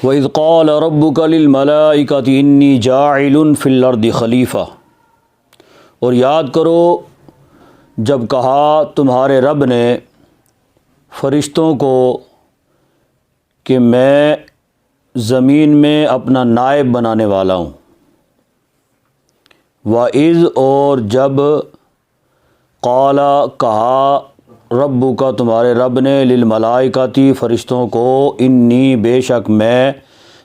وَإِذْ قَالَ رَبُّكَ لِلْمَلَائِكَةِ إِنِّي جَاعِلٌ فِي الْأَرْضِ خلیفہ، اور یاد کرو جب کہا تمہارے رب نے فرشتوں کو کہ میں زمین میں اپنا نائب بنانے والا ہوں۔ وَإِذْ، اور جب قال کہا ربک تمہارے رب نے للملائکتی فرشتوں کو انی بے شک میں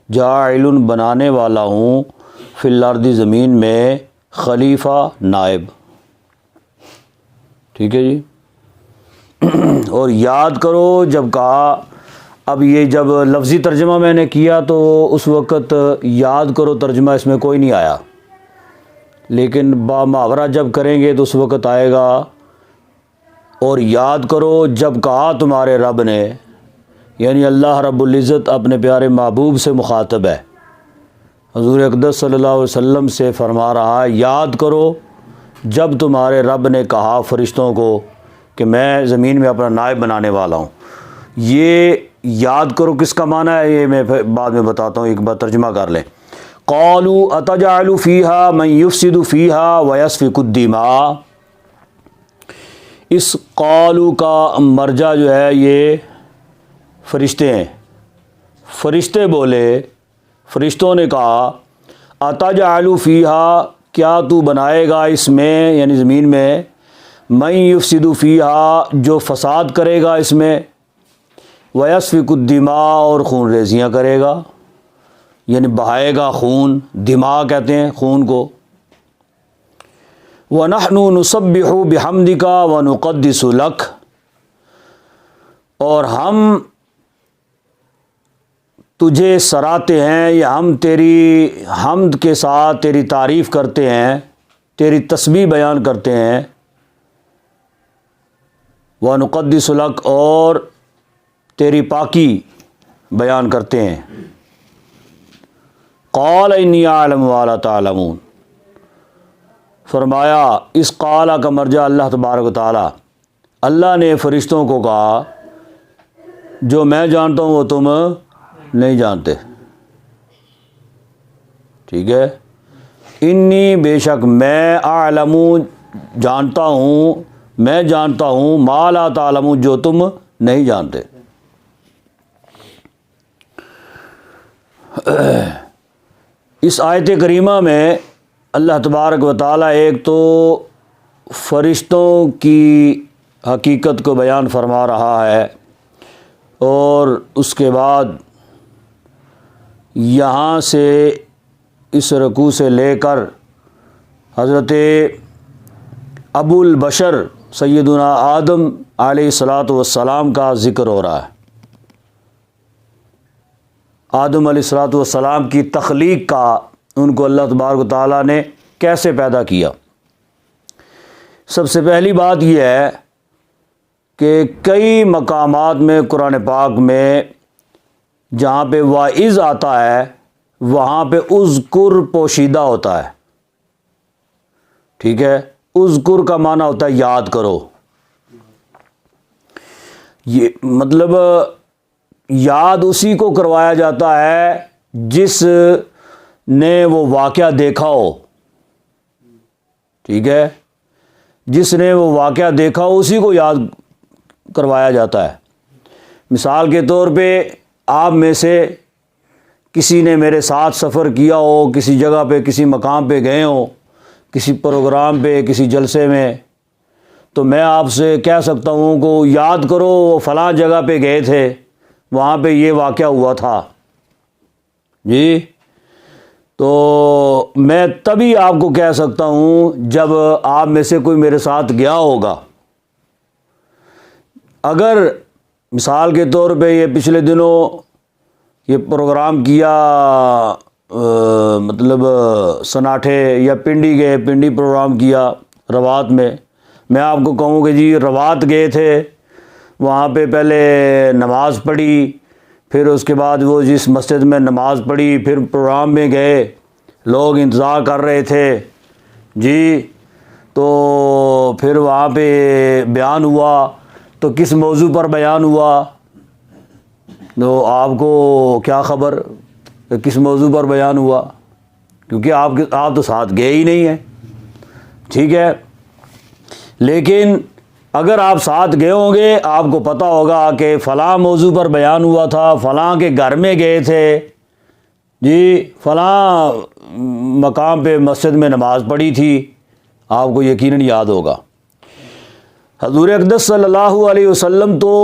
جاعل بنانے والا ہوں فی الارض زمین میں خلیفہ نائب۔ ٹھیک ہے جی۔ اور یاد کرو جب کہا، اب یہ جب لفظی ترجمہ میں نے کیا تو اس وقت یاد کرو ترجمہ اس میں کوئی نہیں آیا، لیکن با محاورہ جب کریں گے تو اس وقت آئے گا اور یاد کرو جب کہا تمہارے رب نے، یعنی اللہ رب العزت اپنے پیارے محبوب سے مخاطب ہے، حضور اقدس صلی اللہ علیہ وسلم سے فرما رہا ہے یاد کرو جب تمہارے رب نے کہا فرشتوں کو کہ میں زمین میں اپنا نائب بنانے والا ہوں۔ یہ یاد کرو کس کا معنی ہے یہ میں بعد میں بتاتا ہوں، ایک بار ترجمہ کر لیں۔ قالوا اتجعل فیہا من یفسد فیہا ویسفک الدماء، اس قالو کا مرجع جو ہے یہ فرشتے ہیں۔ فرشتے بولے، فرشتوں نے کہا اتجعل فیہا، کیا تو بنائے گا اس میں یعنی زمین میں، من یفسد فیہا جو فساد کرے گا اس میں، ویسفک الدماء اور خون ریزیاں کرے گا، یعنی بہائے گا خون، دماء کہتے ہیں خون کو۔ وَنَحْنُ نُسَبِّحُ بِحَمْدِكَ وَنُقَدِّسُ لَكَ، اور ہم تجھے سراتے ہیں یا ہم تیری حمد کے ساتھ تیری تعریف کرتے ہیں، تیری تسبیح بیان کرتے ہیں۔ وَنُقَدِّسُ لَكَ، اور تیری پاکی بیان کرتے ہیں۔ قَالَ إِنِّي أَعْلَمُ مَا لَا تَعْلَمُونَ، فرمایا اس قال کا مرجع اللہ تبارک و تعالی، اللہ نے فرشتوں کو کہا جو میں جانتا ہوں وہ تم نہیں جانتے۔ ٹھیک ہے، انی بے شک میں، اعلم جانتا ہوں، میں جانتا ہوں، ما لا تعلمون جو تم نہیں جانتے۔ اس آیت کریمہ میں اللہ تبارک و تعالیٰ ایک تو فرشتوں کی حقیقت کو بیان فرما رہا ہے، اور اس کے بعد یہاں سے اس رکوع سے لے کر حضرت ابو البشر سیدنا آدم علیہ الصلاۃ والسلام کا ذکر ہو رہا ہے۔ آدم علیہ الصلاۃ والسلام کی تخلیق کا، ان کو اللہ تبارک و تعالیٰ نے کیسے پیدا کیا۔ سب سے پہلی بات یہ ہے کہ کئی مقامات میں قرآن پاک میں جہاں پہ واعظ آتا ہے وہاں پہ اذکر پوشیدہ ہوتا ہے۔ ٹھیک ہے، اذکر کا معنی ہوتا ہے یاد کرو، یہ مطلب یاد اسی کو کروایا جاتا ہے جس نے وہ واقعہ دیکھا ہو۔ ٹھیک ہے، جس نے وہ واقعہ دیکھا ہو اسی کو یاد کروایا جاتا ہے۔ مثال کے طور پہ آپ میں سے کسی نے میرے ساتھ سفر کیا ہو، کسی جگہ پہ کسی مقام پہ گئے ہوں، کسی پروگرام پہ کسی جلسے میں، تو میں آپ سے کہہ سکتا ہوں کہ یاد کرو وہ فلاں جگہ پہ گئے تھے، وہاں پہ یہ واقعہ ہوا تھا جی۔ تو میں تبھی آپ کو کہہ سکتا ہوں جب آپ میں سے کوئی میرے ساتھ گیا ہوگا۔ اگر مثال کے طور پہ یہ پچھلے دنوں یہ پروگرام کیا، مطلب سناٹھے یا پنڈی گئے، پنڈی پروگرام کیا روات میں آپ کو کہوں کہ جی روات گئے تھے، وہاں پہ پہلے نماز پڑھی، پھر اس کے بعد وہ جس مسجد میں نماز پڑھی پھر پروگرام میں گئے، لوگ انتظار کر رہے تھے جی، تو پھر وہاں پہ بیان ہوا، تو کس موضوع پر بیان ہوا؟ تو آپ کو کیا خبر کہ کس موضوع پر بیان ہوا، کیونکہ آپ تو ساتھ گئے ہی نہیں ہیں، ٹھیک ہے۔ لیکن اگر آپ ساتھ گئے ہوں گے آپ کو پتہ ہوگا کہ فلاں موضوع پر بیان ہوا تھا، فلاں کے گھر میں گئے تھے جی، فلاں مقام پہ مسجد میں نماز پڑھی تھی، آپ کو یقیناً یاد ہوگا۔ حضور اقدس صلی اللہ علیہ وسلم تو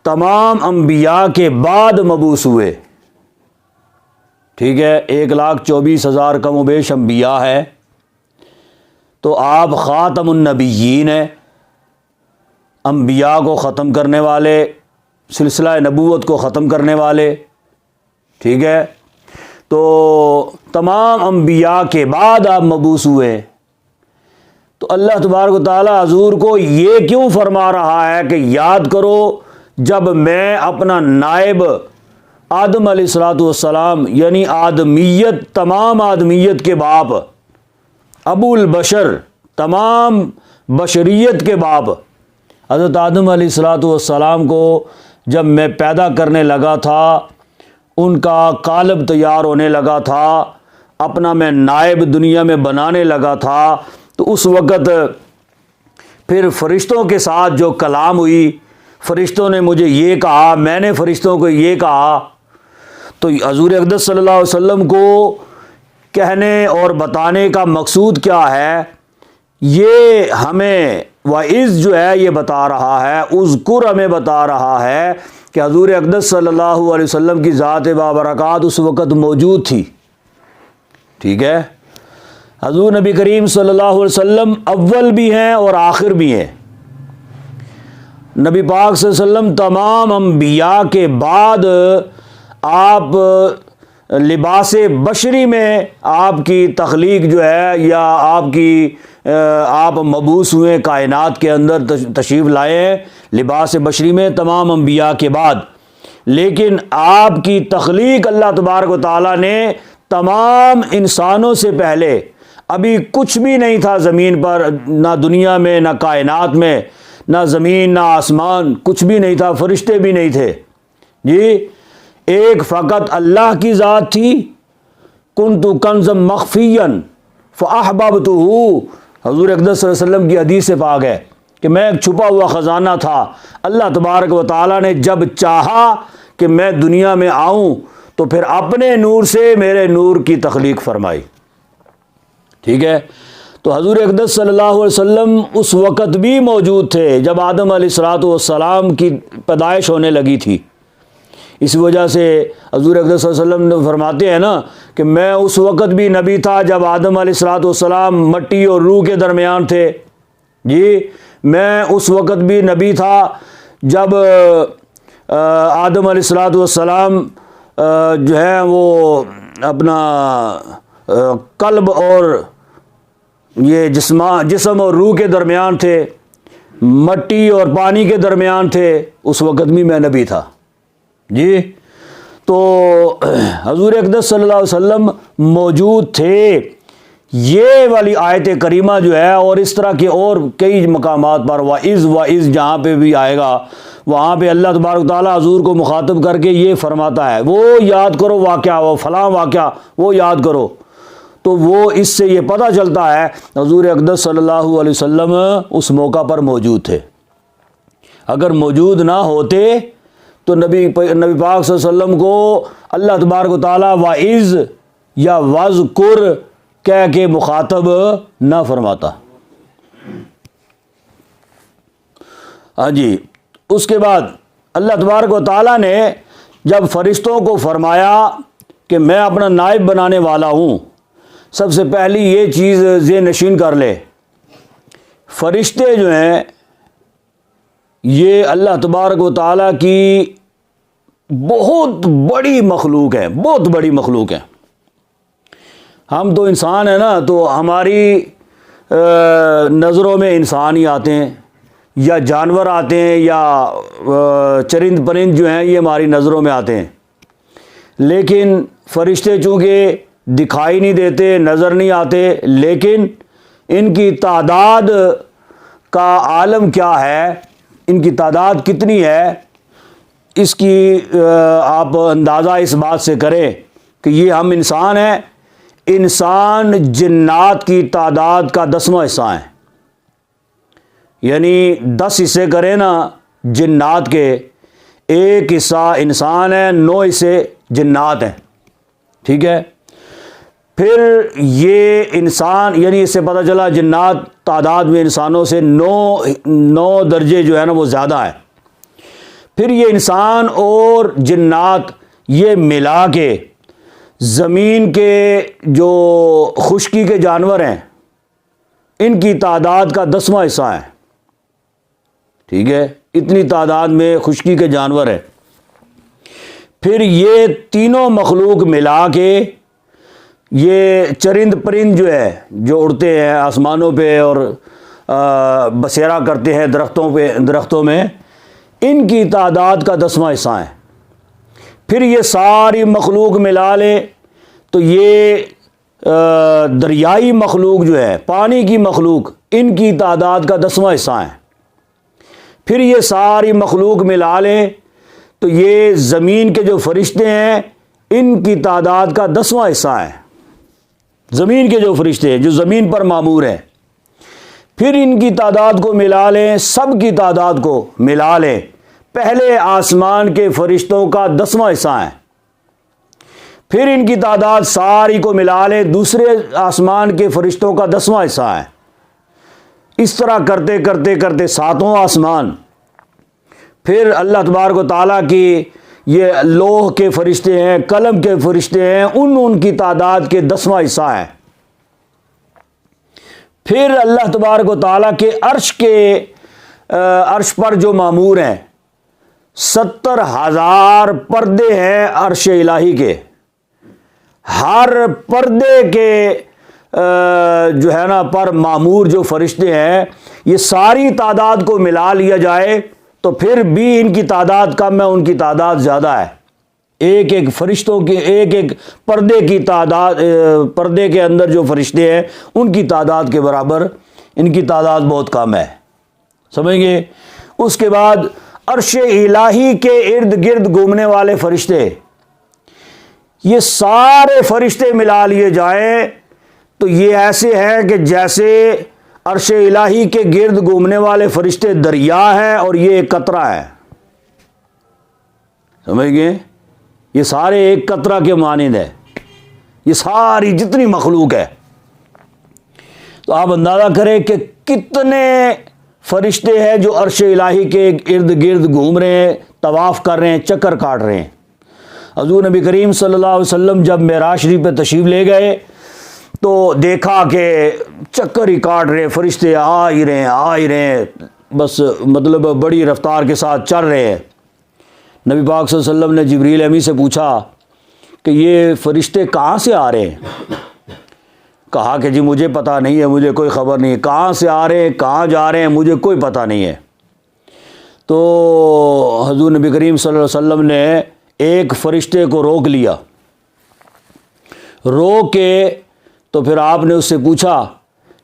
تمام انبیاء کے بعد مبعوث ہوئے، ٹھیک ہے، 1,24,000 کم و بیش انبیاء ہے، تو آپ خاتم النبیین ہیں، انبیاء کو ختم کرنے والے، سلسلہ نبوت کو ختم کرنے والے، ٹھیک ہے۔ تو تمام انبیاء کے بعد آپ مبعوث ہوئے، تو اللہ تبارک و تعالی حضور کو یہ کیوں فرما رہا ہے کہ یاد کرو جب میں اپنا نائب آدم علیہ الصلوۃ والسلام، یعنی آدمیت، تمام آدمیت کے باپ، ابو البشر، تمام بشریت کے باپ حضرت آدم علیہ الصلوۃ والسلام کو جب میں پیدا کرنے لگا تھا، ان کا قالب تیار ہونے لگا تھا، اپنا میں نائب دنیا میں بنانے لگا تھا، تو اس وقت پھر فرشتوں کے ساتھ جو کلام ہوئی، فرشتوں نے مجھے یہ کہا، میں نے فرشتوں کو یہ کہا، تو حضور اقدس صلی اللہ علیہ وسلم کو کہنے اور بتانے کا مقصود کیا ہے؟ یہ ہمیں وعظ جو ہے یہ بتا رہا ہے، اذکر ہمیں بتا رہا ہے کہ حضور اقدس صلی اللہ علیہ وسلم کی ذات بابرکات اس وقت موجود تھی، ٹھیک ہے۔ حضور نبی کریم صلی اللہ علیہ وسلم اول بھی ہیں اور آخر بھی ہیں۔ نبی پاک صلی اللہ علیہ وسلم تمام انبیاء کے بعد آپ لباس بشری میں آپ کی تخلیق جو ہے، یا آپ مبعوث ہوئے کائنات کے اندر تشریف لائے ہیں لباس بشری میں تمام انبیاء کے بعد، لیکن آپ کی تخلیق اللہ تبارک و تعالیٰ نے تمام انسانوں سے پہلے، ابھی کچھ بھی نہیں تھا زمین پر، نہ دنیا میں، نہ کائنات میں، نہ زمین نہ آسمان، کچھ بھی نہیں تھا، فرشتے بھی نہیں تھے جی، ایک فقط اللہ کی ذات تھی۔ کنت کنزا مخفیا فاحببتہ، حضور اقدس صلی اللہ علیہ وسلم کی حدیث پاک ہے کہ میں ایک چھپا ہوا خزانہ تھا، اللہ تبارک و تعالیٰ نے جب چاہا کہ میں دنیا میں آؤں تو پھر اپنے نور سے میرے نور کی تخلیق فرمائی، ٹھیک ہے۔ تو حضور اقدس صلی اللہ علیہ وسلم اس وقت بھی موجود تھے جب آدم علیہ الصلوۃ والسلام کی پیدائش ہونے لگی تھی، اس وجہ سے حضور اقدس صلی اللہ علیہ وسلم فرماتے ہیں نا کہ میں اس وقت بھی نبی تھا جب آدم علیہ الصلوۃ والسلام مٹی اور روح کے درمیان تھے جی، میں اس وقت بھی نبی تھا جب آدم علیہ الصلوۃ والسلام جو ہے وہ اپنا قلب اور یہ جسم اور روح کے درمیان تھے، مٹی اور پانی کے درمیان تھے، اس وقت بھی میں نبی تھا جی۔ تو حضور اقدس صلی اللہ علیہ وسلم موجود تھے۔ یہ والی آیت کریمہ جو ہے اور اس طرح کے اور کئی مقامات پر وعظ جہاں پہ بھی آئے گا وہاں پہ اللہ تبارک تعالیٰ حضور کو مخاطب کر کے یہ فرماتا ہے، وہ یاد کرو واقعہ، وہ فلاں واقعہ وہ یاد کرو، تو وہ اس سے یہ پتہ چلتا ہے حضور اقدس صلی اللہ علیہ وسلم اس موقع پر موجود تھے۔ اگر موجود نہ ہوتے تو نبی پاک صلی اللہ علیہ وسلم کو اللہ تبارک و تعالیٰ وعظ یا وذکر کہہ کے مخاطب نہ فرماتا۔ ہاں جی، اس کے بعد اللہ تبارک و تعالیٰ نے جب فرشتوں کو فرمایا کہ میں اپنا نائب بنانے والا ہوں، سب سے پہلی یہ چیز ذہن نشین کر لے، فرشتے جو ہیں یہ اللہ تبارک و تعالیٰ کی بہت بڑی مخلوق ہے، بہت بڑی مخلوق ہے۔ ہم تو انسان ہیں نا، تو ہماری نظروں میں انسان ہی آتے ہیں یا جانور آتے ہیں یا چرند پرند جو ہیں یہ ہماری نظروں میں آتے ہیں، لیکن فرشتے چونکہ دکھائی نہیں دیتے، نظر نہیں آتے، لیکن ان کی تعداد کا عالم کیا ہے، ان کی تعداد کتنی ہے، اس کی آپ اندازہ اس بات سے کریں کہ یہ ہم انسان ہیں، انسان جنات کی تعداد کا 10واں حصہ ہیں، یعنی 10 حصے کریں نا جنات کے، 1 حصہ انسان ہے، 9 حصے جنات ہیں، ٹھیک ہے۔ پھر یہ انسان، یعنی اس سے پتہ چلا جنات تعداد میں انسانوں سے 9 درجے جو ہے نا وہ زیادہ ہے۔ پھر یہ انسان اور جنات یہ ملا کے زمین کے جو خشکی کے جانور ہیں ان کی تعداد کا 10واں حصہ ہے، ٹھیک ہے، اتنی تعداد میں خشکی کے جانور ہیں۔ پھر یہ تینوں مخلوق ملا کے یہ چرند پرند جو ہے، جو اڑتے ہیں آسمانوں پہ اور بسیرا کرتے ہیں درختوں میں، ان کی تعداد کا 10واں حصہ ہے۔ پھر یہ ساری مخلوق ملا لے تو یہ دریائی مخلوق جو ہے، پانی کی مخلوق، ان کی تعداد کا 10واں حصہ ہے۔ پھر یہ ساری مخلوق ملا لے تو یہ زمین کے جو فرشتے ہیں ان کی تعداد کا 10واں حصہ ہے، زمین کے جو فرشتے ہیں جو زمین پر مامور ہیں۔ پھر ان کی تعداد کو ملا لیں، سب کی تعداد کو ملا لیں، پہلے آسمان کے فرشتوں کا 10واں حصہ ہے۔ پھر ان کی تعداد ساری کو ملا لیں، دوسرے آسمان کے فرشتوں کا 10واں حصہ ہے۔ اس طرح کرتے کرتے کرتے 7واں آسمان، پھر اللہ تبارک و تعالیٰ کی یہ لوح کے فرشتے ہیں، قلم کے فرشتے ہیں، ان کی تعداد کے 10واں حصہ ہے۔ پھر اللہ تبارک و تعالیٰ کے عرش پر جو مامور ہیں، 70,000 پردے ہیں عرش الہی کے، ہر پردے کے جو ہے نا پر مامور جو فرشتے ہیں، یہ ساری تعداد کو ملا لیا جائے تو پھر بھی ان کی تعداد کم ہے، ان کی تعداد زیادہ ہے۔ ایک ایک فرشتوں کی، ایک ایک پردے کی تعداد، پردے کے اندر جو فرشتے ہیں ان کی تعداد کے برابر ان کی تعداد بہت کم ہے، سمجھ گئے۔ اس کے بعد عرش الہی کے ارد گرد گھومنے والے فرشتے، یہ سارے فرشتے ملا لیے جائیں تو یہ ایسے ہیں کہ جیسے عرش الہی کے گرد گھومنے والے فرشتے دریا ہے اور یہ ایک قطرہ ہے، سمجھ گئے۔ یہ سارے ایک قطرہ کے مانند ہے، یہ ساری جتنی مخلوق ہے۔ تو آپ اندازہ کریں کہ کتنے فرشتے ہیں جو عرش الہی کے ارد گرد گھوم رہے ہیں، طواف کر رہے ہیں، چکر کاٹ رہے ہیں۔ حضور نبی کریم صلی اللہ علیہ وسلم جب معراج شریف پہ تشریف لے گئے تو دیکھا کہ چکر ہی کاٹ رہے، فرشتے آ ہی رہے ہیں، بس مطلب بڑی رفتار کے ساتھ چل رہے ہیں۔ نبی پاک صلی اللہ علیہ وسلم نے جبریل امی سے پوچھا کہ یہ فرشتے کہاں سے آ رہے ہیں؟ کہا کہ جی مجھے پتہ نہیں ہے، مجھے کوئی خبر نہیں ہے، کہاں سے آ رہے ہیں، کہاں جا رہے ہیں، مجھے کوئی پتہ نہیں ہے۔ تو حضور نبی کریم صلی اللہ علیہ وسلم نے ایک فرشتے کو روک لیا، روک کے تو پھر آپ نے اس سے پوچھا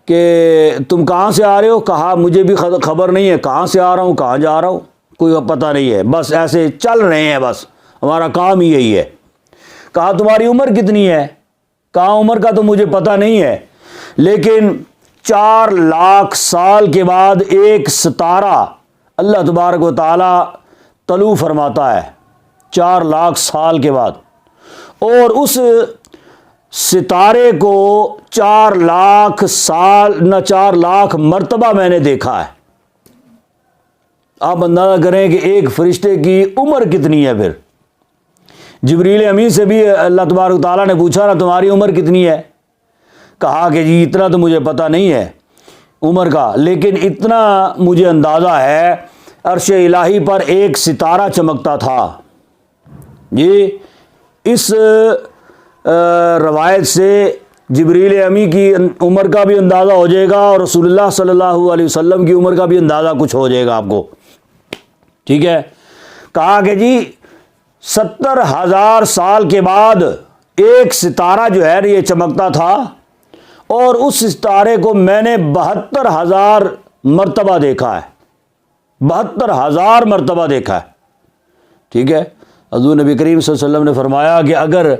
کہ تم کہاں سے آ رہے ہو؟ کہا مجھے بھی خبر نہیں ہے، کہاں سے آ رہا ہوں، کہاں جا رہا ہوں، کوئی پتہ نہیں ہے، بس ایسے چل رہے ہیں، بس ہمارا کام ہی یہی ہے۔ کہا تمہاری عمر کتنی ہے؟ کہا عمر کا تو مجھے پتہ نہیں ہے، لیکن 4 لاکھ سال کے بعد ایک ستارہ اللہ تبارک و تعالیٰ طلوع فرماتا ہے، 4 لاکھ سال کے بعد، اور اس ستارے کو 4 لاکھ سال نہ 4 لاکھ مرتبہ میں نے دیکھا ہے۔ آپ اندازہ کریں کہ ایک فرشتے کی عمر کتنی ہے۔ پھر جبریل امین سے بھی اللہ تبارک تعالیٰ نے پوچھا نا تمہاری عمر کتنی ہے؟ کہا کہ جی اتنا تو مجھے پتہ نہیں ہے عمر کا، لیکن اتنا مجھے اندازہ ہے عرش الہی پر ایک ستارہ چمکتا تھا۔ جی اس روایت سے جبریل امی کی عمر کا بھی اندازہ ہو جائے گا اور رسول اللہ صلی اللہ علیہ وسلم کی عمر کا بھی اندازہ کچھ ہو جائے گا آپ کو، ٹھیک ہے۔ کہا کہ جی 70,000 سال کے بعد ایک ستارہ جو ہے یہ چمکتا تھا اور اس ستارے کو میں نے 72,000 مرتبہ دیکھا ہے، 72,000 مرتبہ دیکھا ہے، ٹھیک ہے، حضور نبی کریم صلی اللہ علیہ وسلم نے فرمایا کہ اگر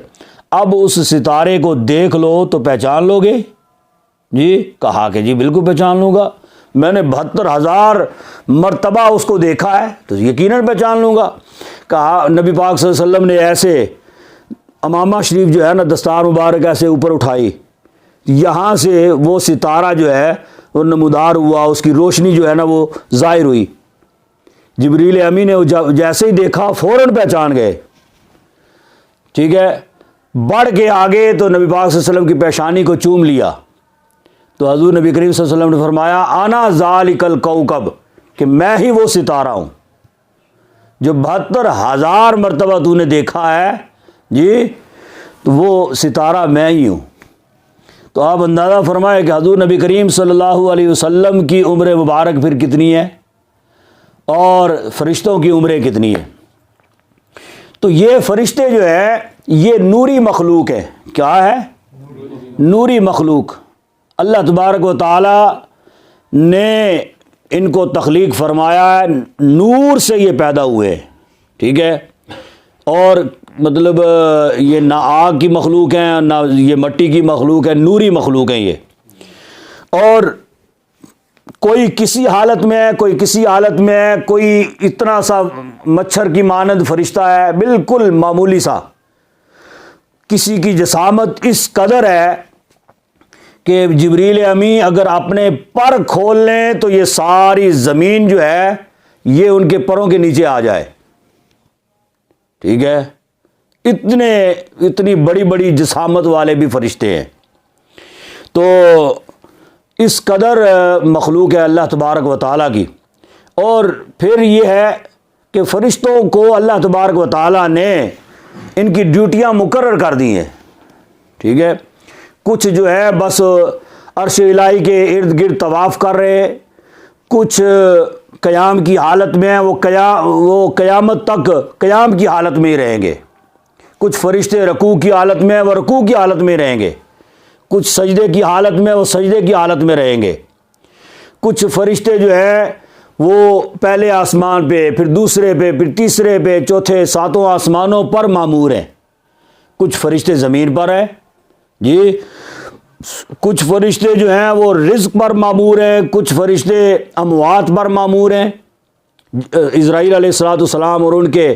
اب اس ستارے کو دیکھ لو تو پہچان لو گے؟ جی کہا کہ جی بالکل پہچان لوں گا، میں نے 72,000 مرتبہ اس کو دیکھا ہے تو یقیناً پہچان لوں گا۔ کہا نبی پاک صلی اللہ علیہ وسلم نے ایسے امامہ شریف جو ہے نا، دستار مبارک ایسے اوپر اٹھائی، یہاں سے وہ ستارہ جو ہے وہ نمودار ہوا، اس کی روشنی جو ہے نا وہ ظاہر ہوئی۔ جبریل امین نے جیسے ہی دیکھا فوراً پہچان گئے، ٹھیک ہے۔ بڑھ کے آگے تو نبی پاک صلی اللہ علیہ وسلم کی پیشانی کو چوم لیا تو حضور نبی کریم صلی اللہ علیہ وسلم نے فرمایا انا ذالک الکوکب، کہ میں ہی وہ ستارہ ہوں جو 72,000 مرتبہ تو نے دیکھا ہے، جی تو وہ ستارہ میں ہی ہوں۔ تو آپ اندازہ فرمائے کہ حضور نبی کریم صلی اللہ علیہ وسلم کی عمر مبارک پھر کتنی ہے اور فرشتوں کی عمریں کتنی ہے۔ تو یہ فرشتے جو ہے یہ نوری مخلوق ہے۔ کیا ہے؟ نوری مخلوق۔ اللہ تبارک و تعالی نے ان کو تخلیق فرمایا ہے، نور سے یہ پیدا ہوئے، ٹھیک ہے۔ اور مطلب یہ نہ آگ کی مخلوق ہیں نہ یہ مٹی کی مخلوق ہے، نوری مخلوق ہیں یہ۔ اور کوئی کسی حالت میں ہے، کوئی کسی حالت میں ہے، کوئی اتنا سا مچھر کی مانند فرشتہ ہے، بالکل معمولی سا۔ کسی کی جسامت اس قدر ہے کہ جبریل امی اگر اپنے پر کھول لیں تو یہ ساری زمین جو ہے یہ ان کے پروں کے نیچے آ جائے، ٹھیک ہے۔ اتنی بڑی بڑی جسامت والے بھی فرشتے ہیں۔ تو اس قدر مخلوق ہے اللہ تبارک و تعالیٰ کی۔ اور پھر یہ ہے کہ فرشتوں کو اللہ تبارک و تعالیٰ نے ان کی ڈیوٹیاں مقرر کر دی ہیں، ٹھیک ہے۔ کچھ جو ہے بس عرش الہی کے ارد گرد طواف کر رہے، کچھ قیام کی حالت میں ہیں، وہ قیامت تک قیام کی حالت میں ہی رہیں گے۔ کچھ فرشتے رکوع کی حالت میں وہ رکوع کی حالت میں رہیں گے، کچھ سجدے کی حالت میں وہ سجدے کی حالت میں رہیں گے۔ کچھ فرشتے جو ہے وہ پہلے آسمان پہ، پھر دوسرے پہ، پھر تیسرے پہ، چوتھے، ساتوں آسمانوں پر معمور ہیں۔ کچھ فرشتے زمین پر ہیں، جی۔ کچھ فرشتے جو ہیں وہ رزق پر معمور ہیں، کچھ فرشتے اموات پر معمور ہیں۔ اسرائیل علیہ السلام اور ان کے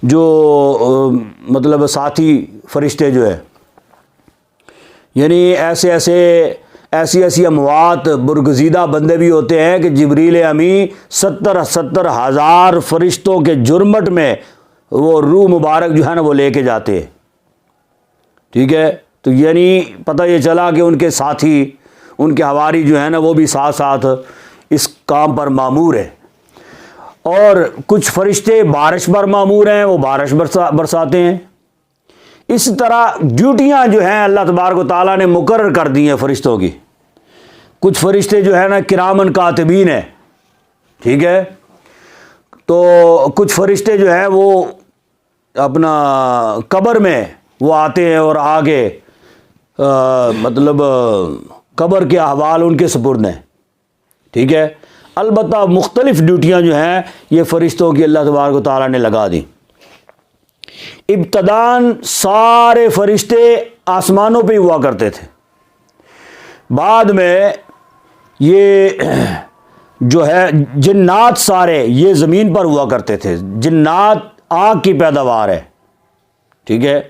جو مطلب ساتھی فرشتے جو ہے، یعنی ایسی اموات برگزیدہ بندے بھی ہوتے ہیں کہ جبریل امی 70,000 فرشتوں کے جرمٹ میں وہ روح مبارک جو ہے نا وہ لے کے جاتے ہیں، ٹھیک ہے۔ تو یعنی پتہ یہ چلا کہ ان کے ساتھی، ان کے حواری جو ہے نا وہ بھی ساتھ ساتھ اس کام پر معمور ہیں۔ اور کچھ فرشتے بارش پر معمور ہیں، وہ بارش برساتے ہیں۔ اس طرح ڈیوٹیاں جو ہیں اللہ تبارک و تعالیٰ نے مقرر کر دی ہیں فرشتوں کی۔ کچھ فرشتے جو ہے نا کرامن کاتبین ہیں، ٹھیک ہے۔ تو کچھ فرشتے جو ہیں وہ اپنا قبر میں وہ آتے ہیں اور آگے مطلب قبر کے احوال ان کے سپرد ہیں، ٹھیک ہے۔ البتہ مختلف ڈیوٹیاں جو ہیں یہ فرشتوں کی اللہ تبارک و تعالیٰ نے لگا دی۔ ابتداً سارے فرشتے آسمانوں پہ ہی ہوا کرتے تھے، بعد میں یہ جو ہے جنات سارے یہ زمین پر ہوا کرتے تھے۔ جنات آگ کی پیداوار ہے، ٹھیک ہے۔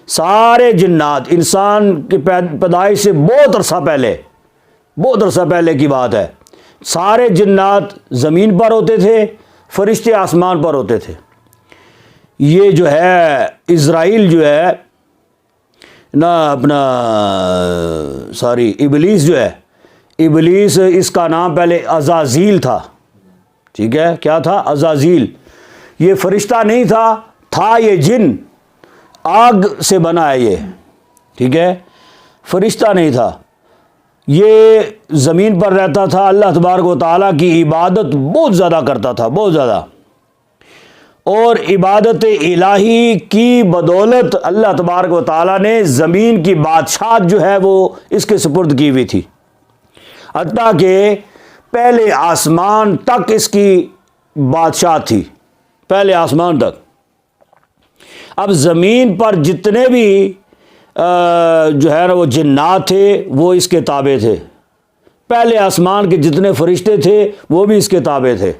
سارے جنات انسان کی پیدائش سے بہت عرصہ پہلے کی بات ہے، سارے جنات زمین پر ہوتے تھے، فرشتے آسمان پر ہوتے تھے۔ یہ جو ہے اسرائیل جو ہے نا اپنا ابلیس جو ہے، ابلیس اس کا نام پہلے عزازیل تھا، ٹھیک ہے۔ کیا تھا؟ عزازیل۔ یہ فرشتہ نہیں تھا یہ جن، آگ سے بنا ہے یہ، ٹھیک ہے۔ فرشتہ نہیں تھا، یہ زمین پر رہتا تھا، اللہ تبارک و تعالیٰ کی عبادت بہت زیادہ کرتا تھا، بہت زیادہ۔ اور عبادت الہی کی بدولت اللہ تبارک و تعالیٰ نے زمین کی بادشاہت جو ہے وہ اس کے سپرد کی ہوئی تھی، حتیٰ کہ پہلے آسمان تک اس کی بادشاہت تھی، پہلے آسمان تک، اب زمین پر جتنے بھی جو ہے نا وہ جنات تھے وہ اس کے تابع تھے، پہلے آسمان کے جتنے فرشتے تھے وہ بھی اس کے تابع تھے۔